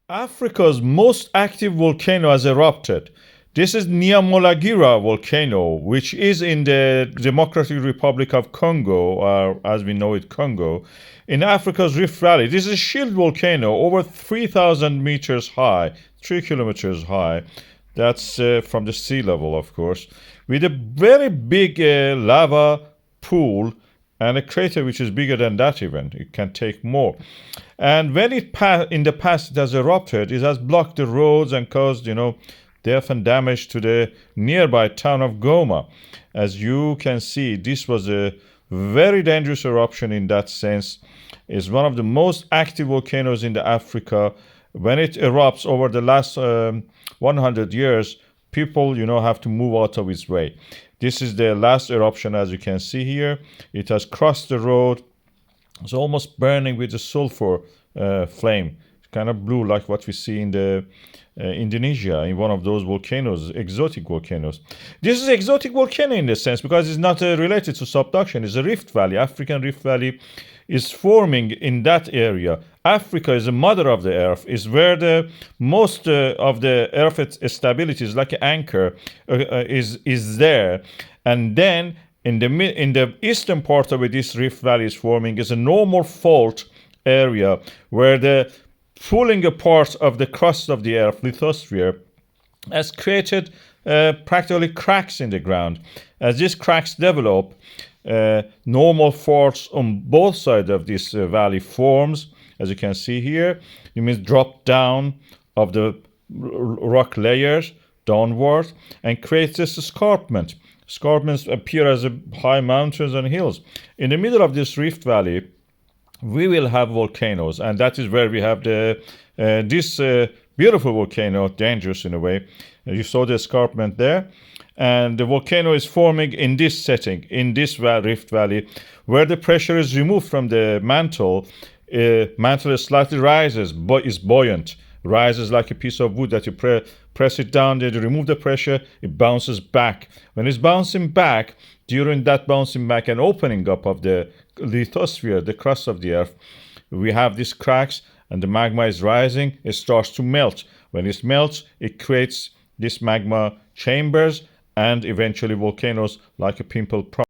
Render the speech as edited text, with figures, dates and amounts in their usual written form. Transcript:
Africa's most active volcano has erupted. This is Nyamulagira volcano, which is in the Democratic Republic of Congo, or as we know it, Congo, in Africa's Rift Valley. This is a shield volcano over 3,000 meters high, 3 kilometers high. That's from the sea level, of course, with a very big lava pool and a crater which is bigger than that even. It can take more. And when in the past it has erupted, it has blocked the roads and caused, death and damage to the nearby town of Goma. As you can see, this was a very dangerous eruption in that sense. It's one of the most active volcanoes in the Africa. When it erupts over the last 100 years, people, have to move out of its way. This is the last eruption, as you can see here. It has crossed the road. It's almost burning with a sulfur flame. It's kind of blue, like what we see in the Indonesia, in one of those volcanoes, exotic volcanoes. This is exotic volcano in the sense because it's not related to subduction. It's a rift valley. African Rift Valley is forming in that area. Africa is the mother of the earth, is where the most of the earth's stability is like an anchor is there. And then in the eastern part of it, this rift valley is forming is a normal fault area where the pulling apart of the crust of the earth, lithosphere, has created practically cracks in the ground. As these cracks develop, normal faults on both sides of this valley forms, as you can see here. It means drop down of the rock layers downward and creates this escarpment. Escarpments appear as high mountains and hills. In the middle of this rift valley, we will have volcanoes, and that is where we have this beautiful volcano, dangerous in a way. You saw the escarpment there. And the volcano is forming in this setting, in this rift valley, where the pressure is removed from the mantle. Mantle slightly rises, but is buoyant. Rises like a piece of wood that you press it down, then you remove the pressure, it bounces back. When it's bouncing back, during that bouncing back and opening up of the lithosphere, the crust of the earth, we have these cracks and the magma is rising, it starts to melt. When it melts, it creates this magma chambers and eventually volcanoes like a pimple.